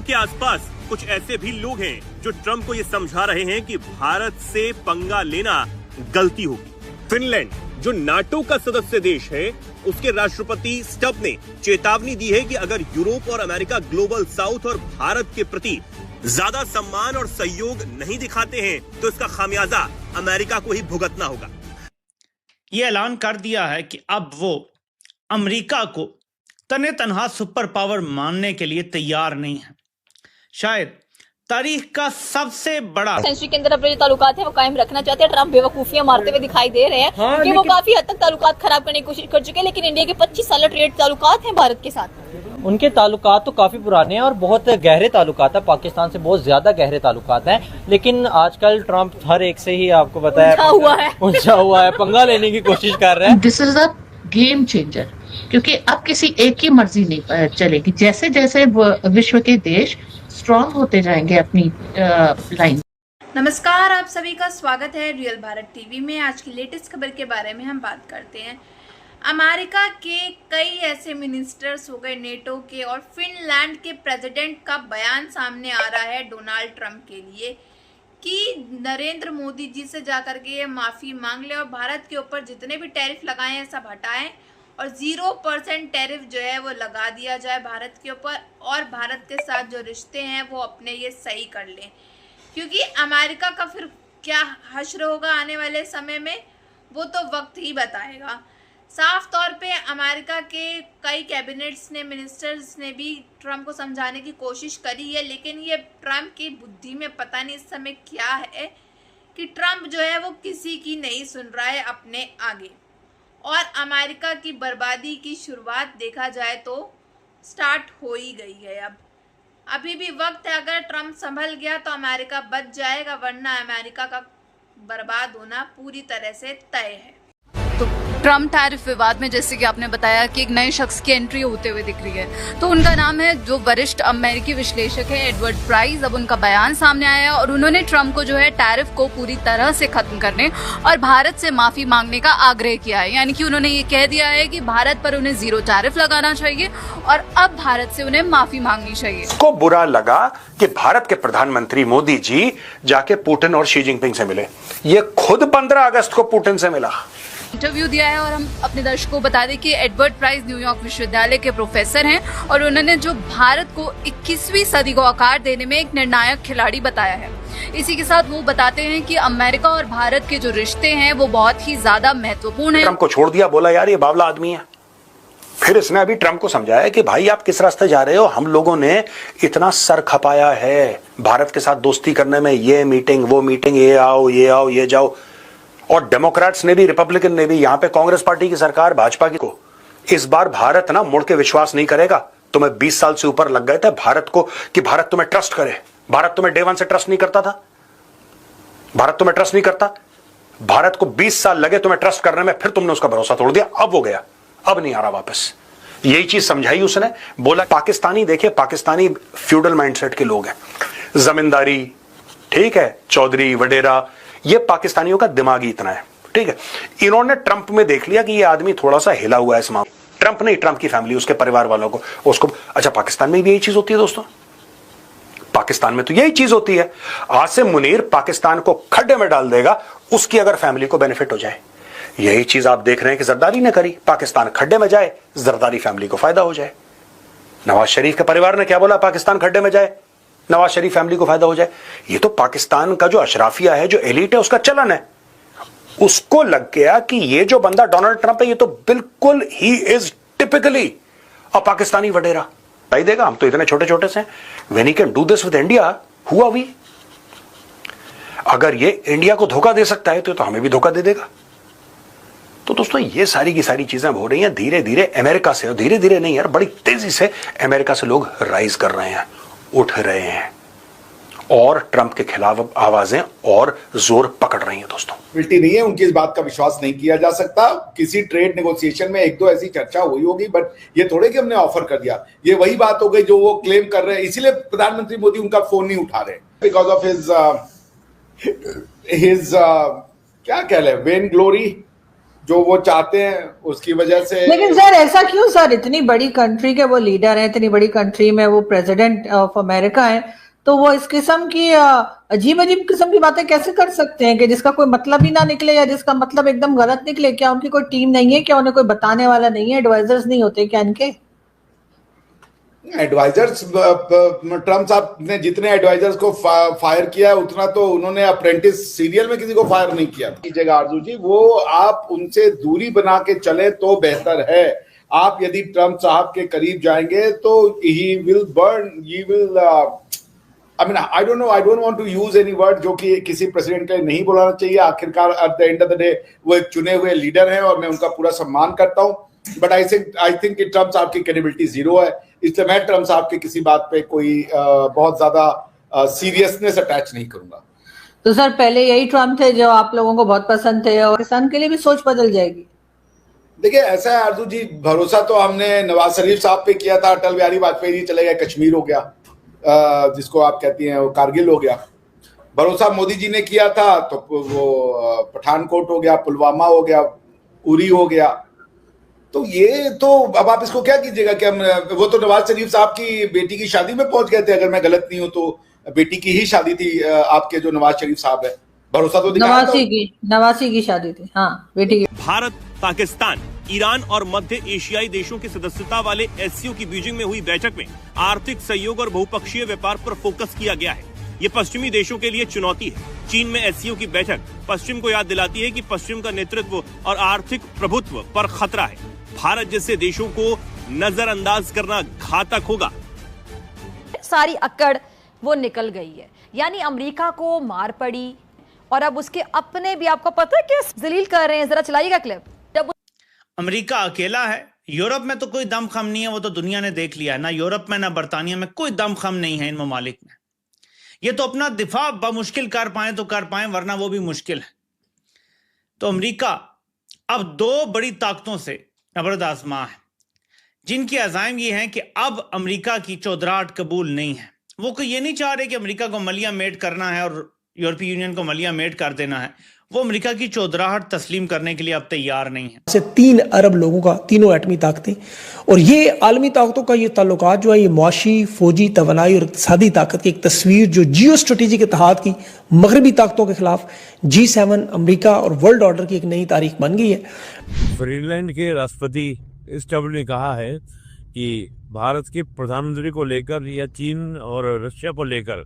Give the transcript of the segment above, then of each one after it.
Trump के आसपास कुछ ऐसे भी लोग हैं जो ट्रम्प को ये समझा रहे हैं कि भारत से पंगा लेना गलती होगी। फिनलैंड जो नाटो का सदस्य देश है, उसके राष्ट्रपति स्टब ने चेतावनी दी है कि अगर यूरोप और अमेरिका ग्लोबल साउथ और भारत के प्रति ज्यादा सम्मान और सहयोग नहीं दिखाते हैं तो इसका खामियाजा अमेरिका को ही भुगतना होगा। ये ऐलान कर दिया है कि अब वो अमेरिका को तने तनहा सुपर पावर मानने के लिए तैयार नहीं है। शायद तारीख का सबसे बड़ा सेंचुरी के अंदर अपने जो ताल्लुकात है वो कायम रखना चाहते हैं। ट्रम्प बेवकूफियां मारते हुए दिखाई दे रहे हैं कि वो काफी हद तक ताल्लुकात खराब करने की कोशिश कर चुके हैं, लेकिन इंडिया के 25 साल ट्रेड ताल्लुकात हैं भारत के साथ। उनके ताल्लुकात तो काफी पुराने हैं और बहुत गहरे ताल्लुकात है, पाकिस्तान से बहुत ज्यादा गहरे ताल्लुकात हैं। लेकिन आजकल ट्रम्प हर एक से ही आपको बताया उलझा हुआ है, पंगा लेने की कोशिश कर रहे हैं। This is a game changer, क्योंकि अब किसी एक की मर्जी नहीं चलेगी। जैसे जैसे विश्व के देश स्ट्रॉन्ग होते जाएंगे अपनी लाइन। नमस्कार, आप सभी का स्वागत है रियल भारत टीवी में। आज की लेटेस्ट खबर के बारे में हम बात करते हैं। अमेरिका के कई ऐसे मिनिस्टर्स हो गए नेटो के और फिनलैंड के प्रेसिडेंट का बयान सामने आ रहा है डोनाल्ड ट्रंप के लिए कि नरेंद्र मोदी जी से जाकर के ये माफ़ी मांग ले और भारत के ऊपर जितने भी टैरिफ लगाए हैं सब हटाएं और 0% टैरिफ जो है वो लगा दिया जाए भारत के ऊपर, और भारत के साथ जो रिश्ते हैं वो अपने ये सही कर लें, क्योंकि अमेरिका का फिर क्या हश्र होगा आने वाले समय में वो तो वक्त ही बताएगा। साफ तौर पे अमेरिका के कई कैबिनेट्स ने, मिनिस्टर्स ने भी ट्रम्प को समझाने की कोशिश करी है, लेकिन ये ट्रम्प की बुद्धि में पता नहीं इस समय क्या है कि ट्रम्प जो है वो किसी की नहीं सुन रहा है अपने आगे। और अमेरिका की बर्बादी की शुरुआत देखा जाए तो स्टार्ट हो ही गई है। अब अभी भी वक्त है, अगर ट्रम्प संभल गया तो अमेरिका बच जाएगा, वरना अमेरिका का बर्बाद होना पूरी तरह से तय है। तो ट्रम्प टैरिफ विवाद में जैसे कि आपने बताया कि एक नए शख्स की एंट्री होते हुए दिख रही है, तो उनका नाम है जो वरिष्ठ अमेरिकी विश्लेषक है एडवर्ड प्राइस। अब उनका बयान सामने आया और उन्होंने ट्रम्प को जो है टैरिफ को पूरी तरह से खत्म करने और भारत से माफी मांगने का आग्रह किया है। यानी कि उन्होंने ये कह दिया है कि भारत पर उन्हें 0 टैरिफ लगाना चाहिए और अब भारत से उन्हें माफी मांगनी चाहिए। को बुरा लगा कि भारत के प्रधानमंत्री मोदी जी जाके पुतिन और शी जिनपिंग से मिले। ये खुद 15 अगस्त को पुतिन से मिला, इंटरव्यू दिया है। और हम अपने दर्शकों को बता दें कि एडवर्ड प्राइस न्यूयॉर्क विश्वविद्यालय के प्रोफेसर हैं और उन्होंने जो भारत को 21वीं सदी को आकार देने में एक निर्णायक खिलाड़ी बताया है। इसी के साथ वो बताते हैं कि अमेरिका और भारत के जो रिश्ते हैं वो बहुत ही ज्यादा महत्वपूर्ण है। ट्रम्प को छोड़ दिया, बोला यार ये बावला आदमी है। फिर इसने अभी ट्रम्प को समझाया कि भाई आप किस रास्ते जा रहे हो, हम लोगों ने इतना सर खपाया है भारत के साथ दोस्ती करने में, ये मीटिंग वो मीटिंग, ये आओ ये जाओ। और डेमोक्रेट्स ने भी, रिपब्लिकन ने भी, यहां पे कांग्रेस पार्टी की सरकार भाजपा की को इस बार भारत ना मुड़ के विश्वास नहीं करेगा। तुम्हें 20 साल से ऊपर लग गए थे भारत को कि भारत तुम्हें ट्रस्ट करे। भारत तुम्हें डे 1 से ट्रस्ट नहीं करता था, भारत तुम्हें ट्रस्ट नहीं करता। भारत को 20 साल लगे तुम्हें ट्रस्ट करने में, फिर तुमने उसका भरोसा तोड़ दिया। अब वो गया, अब नहीं आ रहा वापस। यही चीज समझाई उसने। बोला पाकिस्तानी, देखिए पाकिस्तानी फ्यूडल माइंडसेट के लोग हैं, जमींदारी, ठीक है, चौधरी वडेरा, ये पाकिस्तानियों का दिमागी इतना है, ठीक है। इन्होंने ट्रंप में देख लिया कि ये आदमी थोड़ा सा हिला हुआ है इस मामले। ट्रंप नहीं, ट्रंप की फैमिली, उसके परिवार वालों को, उसको। अच्छा, पाकिस्तान में भी यही चीज होती है दोस्तों, पाकिस्तान में तो यही चीज होती है। आसिम मुनीर पाकिस्तान को खड्डे में डाल देगा, उसकी अगर फैमिली को बेनिफिट हो जाए। यही चीज आप देख रहे हैं कि जरदारी ने करी, पाकिस्तान खड्डे में जाए, जरदारी फैमिली को फायदा हो जाए। नवाज शरीफ के परिवार ने क्या बोला, पाकिस्तान खड्डे में जाए, नवाज शरीफ फैमिली को फायदा हो जाए। ये तो पाकिस्तान का जो अशराफिया है, जो एलिट है, उसका चलन है। उसको लग गया कि ये जो बंदा डोनाल्ड ट्रंप है, ये तो बिल्कुल ही is typically a Pakistani wadera. बताई देगा, हम तो इतने छोटे छोटे से, when he can do this with India, हुआ भी। अगर ये इंडिया को धोखा दे सकता है तो हमें भी धोखा दे देगा। तो दोस्तों ये सारी की सारी चीजें हो रही हैं धीरे धीरे अमेरिका से, और धीरे धीरे नहीं यार, बड़ी तेजी से अमेरिका से लोग राइज कर रहे हैं, उठ रहे हैं, और ट्रंप के खिलाफ आवाजें और जोर पकड़ रही हैं दोस्तों। बिल्टी नहीं है, उनकी इस बात का विश्वास नहीं किया जा सकता। किसी ट्रेड नेगोशिएशन में 1-2 ऐसी चर्चा हुई होगी, बट ये थोड़े कि हमने ऑफर कर दिया। ये वही बात हो गई जो वो क्लेम कर रहे हैं, इसीलिए प्रधानमंत्री मोदी उनका फोन नहीं उठा रहे, बिकॉज ऑफ हिज क्या कह रहे, वेन ग्लोरी, जो वो चाहते हैं उसकी वजह से। लेकिन सर ऐसा क्यों सर, इतनी बड़ी कंट्री के वो लीडर हैं, इतनी बड़ी कंट्री में वो प्रेसिडेंट ऑफ अमेरिका हैं, तो वो इस किस्म की अजीब अजीब किस्म की बातें कैसे कर सकते हैं कि जिसका कोई मतलब ही ना निकले या जिसका मतलब एकदम गलत निकले? क्या उनकी कोई टीम नहीं है? क्या उन्हें कोई बताने वाला नहीं है? एडवाइजर्स नहीं होते क्या इनके? एडवाइजर्स, ट्रम्प साहब ने जितने एडवाइजर्स को फायर किया है उतना तो उन्होंने अप्रेंटिस सीरियल में किसी को फायर नहीं किया कीजिएगा आरजू जी, वो आप उनसे दूरी बना के चले तो बेहतर है। आप यदि ट्रम्प साहब के करीब जाएंगे तो he will burn, he will, I mean I don't want to use any word जो कि किसी प्रेसिडेंट के लिए नहीं बोलना चाहिए। आखिरकार at the end of the day वो एक चुने हुए लीडर हैं और मैं उनका पूरा सम्मान करता हूं, बट आई थिंक कि ट्रम्प साहब की क्रेडिबिलिटी जीरो है, इसलिए मैं ट्रम्प साहब की किसी बात पे कोई बहुत ज्यादा सीरियसनेस अटैच नहीं करूंगा। तो सर पहले यही ट्रम्प थे जो आप लोगों को बहुत पसंद थे, और पाकिस्तान के लिए भी सोच बदल जाएगी? देखिए ऐसा है आरजू जी, भरोसा तो हमने नवाज शरीफ साहब पे किया था, अटल बिहारी वाजपेयी जी चले गए, कश्मीर हो गया, जिसको आप कहती हैं वो कारगिल हो गया। भरोसा मोदी जी ने किया था तो वो पठानकोट हो गया, पुलवामा हो गया, उरी हो गया। तो ये तो अब आप इसको क्या कीजिएगा कि हम, वो तो नवाज शरीफ साहब की बेटी की शादी में पहुंच गए थे, अगर मैं गलत नहीं हूं तो बेटी की ही शादी थी आपके जो नवाज शरीफ साहब है। भरोसा तो नवासी की शादी थी, हाँ बेटी की। भारत, पाकिस्तान, ईरान और मध्य एशियाई देशों की सदस्यता वाले एससीओ की बीजिंग में हुई बैठक में आर्थिक सहयोग और बहुपक्षीय व्यापार पर फोकस किया गया है। ये पश्चिमी देशों के लिए चुनौती है। चीन में एससीओ की बैठक पश्चिम को याद दिलाती है कि पश्चिम का नेतृत्व और आर्थिक प्रभुत्व पर खतरा है। भारत जैसे देशों को नजरअंदाज करना घातक होगा। सारी अक्कड़ वो निकल गई है, यानी अमेरिका को मार पड़ी और अब उसके अपने भी, आपको पता है कि जलील कर रहे हैं। जरा चलाइएगा क्लिप। जब अमेरिका अकेला है, यूरोप में तो कोई दमखम नहीं है, वो तो दुनिया ने देख लिया है। ना यूरोप में ना बरतानिया में कोई दमखम नहीं है इन ममालिक में। ये तो अपना दिफा बमुश्किल कर पाए तो कर पाए, वरना वो भी मुश्किल है। तो अमेरिका अब दो बड़ी ताकतों से अबरदाज़मा है, जिनकी अज़ाइम ये हैं कि अब अमेरिका की चौधराहट कबूल नहीं है। वो कोई ये नहीं चाह रहे कि अमेरिका को मलिया मेट करना है और यूरोपीय यूनियन को मलिया मेट कर देना है। वो अमेरिका की चौधराहट तस्लीम करने के लिए अब तैयार नहीं है। से 3 अरब लोगों का, तीनों एटमी ताकतें, और ये आलमी ताकतों का ये ताल्लुकात जो है, ये मुआशी, फौजी, तवानाई और इक़्तिसादी ताकत की एक तस्वीर जो जियो स्ट्रेटेजिक इत्तेहाद की मगरबी ताकतों के खिलाफ G7, अमेरिका और वर्ल्ड ऑर्डर की एक नई तारीख बन गई है। फिनलैंड के राष्ट्रपति स्टब ने कहा है कि भारत के प्रधानमंत्री को लेकर या चीन और रशिया को लेकर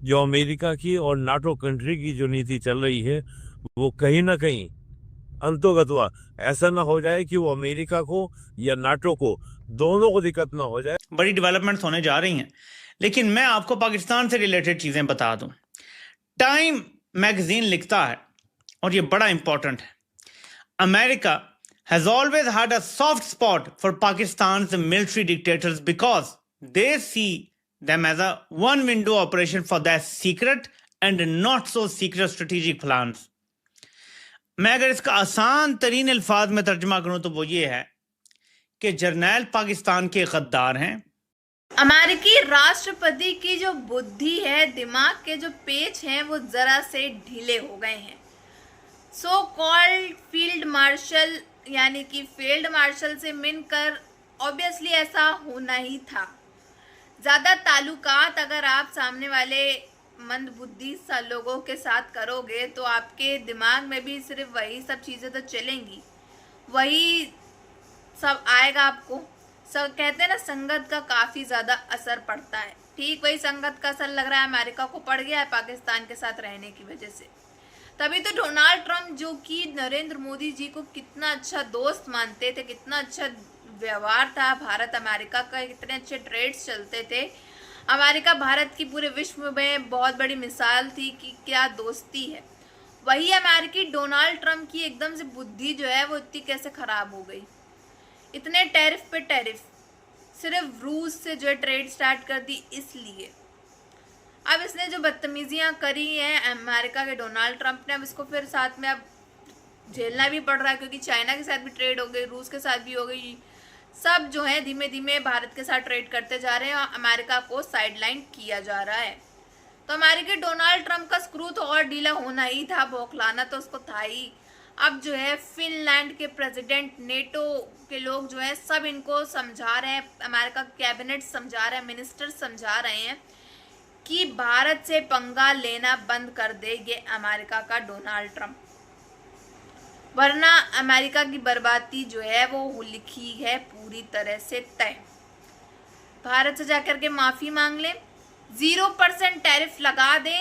जो अमेरिका की और नाटो कंट्री की जो नीति चल रही है वो कहीं ना कहीं अंतोगत हुआ ऐसा ना हो जाए कि वो अमेरिका को या नाटो को, दोनों को दिक्कत ना हो जाए। बड़ी डेवलपमेंट्स होने जा रही हैं, लेकिन मैं आपको पाकिस्तान से रिलेटेड चीजें बता दूं। टाइम मैगजीन लिखता है, और ये बड़ा इंपॉर्टेंट है, America has always had a soft spot for Pakistan's military dictators because they see them as a one window operation for their secret and not so secret strategic plans. मैं अगर इसका आसान तरीन अल्फाज में तर्जुमा करूं तो वो ये है कि जर्नैल पाकिस्तान के गद्दार हैं। अमेरिकी राष्ट्रपति की जो बुद्धि है, दिमाग के जो पेच हैं, वो जरा से ढीले हो गए हैं। सो कॉल्ड फील्ड मार्शल, यानी कि फील्ड मार्शल से मिलकर ऑब्वियसली ऐसा होना ही था। ज़्यादा ताल्लुकात अगर आप सामने वाले मंदबुद्धि लोगों के साथ करोगे तो आपके दिमाग में भी सिर्फ वही सब चीज़ें तो चलेंगी, वही सब आएगा आपको। सब कहते हैं ना, संगत का काफ़ी ज़्यादा असर पड़ता है। ठीक वही संगत का असर लग रहा है अमेरिका को पड़ गया है पाकिस्तान के साथ रहने की वजह से। तभी तो डोनाल्ड ट्रंप, जो कि नरेंद्र मोदी जी को कितना अच्छा दोस्त मानते थे, कितना अच्छा व्यवहार था भारत अमेरिका का, कितने अच्छे ट्रेड्स चलते थे, अमेरिका भारत की पूरे विश्व में बहुत बड़ी मिसाल थी कि क्या दोस्ती है, वही अमेरिकी डोनाल्ड ट्रंप की एकदम से बुद्धि जो है वो इतनी कैसे ख़राब हो गई। इतने टैरिफ पे टैरिफ, सिर्फ रूस से जो है ट्रेड स्टार्ट कर दी इसलिए। अब इसने जो बदतमीजियाँ करी हैं अमेरिका के डोनाल्ड ट्रंप ने, अब इसको फिर साथ में अब झेलना भी पड़ रहा है, क्योंकि चाइना के साथ भी ट्रेड हो गई, रूस के साथ भी हो गई। सब जो है धीमे धीमे भारत के साथ ट्रेड करते जा रहे हैं और अमेरिका को साइडलाइन किया जा रहा है। तो अमेरिकी डोनाल्ड ट्रंप का स्क्रू तो और ढीला होना ही था, बौखलाना तो उसको था ही। अब जो है फिनलैंड के प्रेसिडेंट, नेटो के लोग जो है सब इनको समझा रहे हैं, अमेरिका कैबिनेट समझा रहा है, मिनिस्टर समझा रहे हैं कि भारत से पंगा लेना बंद कर दे ये अमेरिका का डोनाल्ड ट्रंप, वरना अमेरिका की बर्बादी जो है वो लिखी है पूरी तरह से तय। भारत से जाकर के माफी मांग ले, 0% टैरिफ लगा दे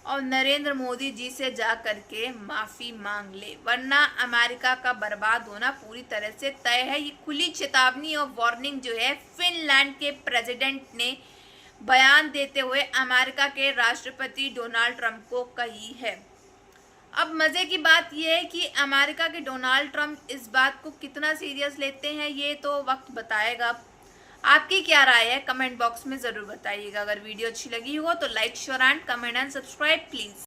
और नरेंद्र मोदी जी से जा करके माफी मांग ले, वरना अमेरिका का बर्बाद होना पूरी तरह से तय है। ये खुली चेतावनी और वार्निंग जो है फिनलैंड के प्रेसिडेंट ने बयान देते हुए अमेरिका के राष्ट्रपति डोनाल्ड ट्रंप को कही है। अब मजे की बात यह है कि अमेरिका के डोनाल्ड ट्रंप इस बात को कितना सीरियस लेते हैं ये तो वक्त बताएगा। आपकी क्या राय है कमेंट बॉक्स में जरूर बताइएगा। अगर वीडियो अच्छी लगी हो तो like, share and comment and subscribe please.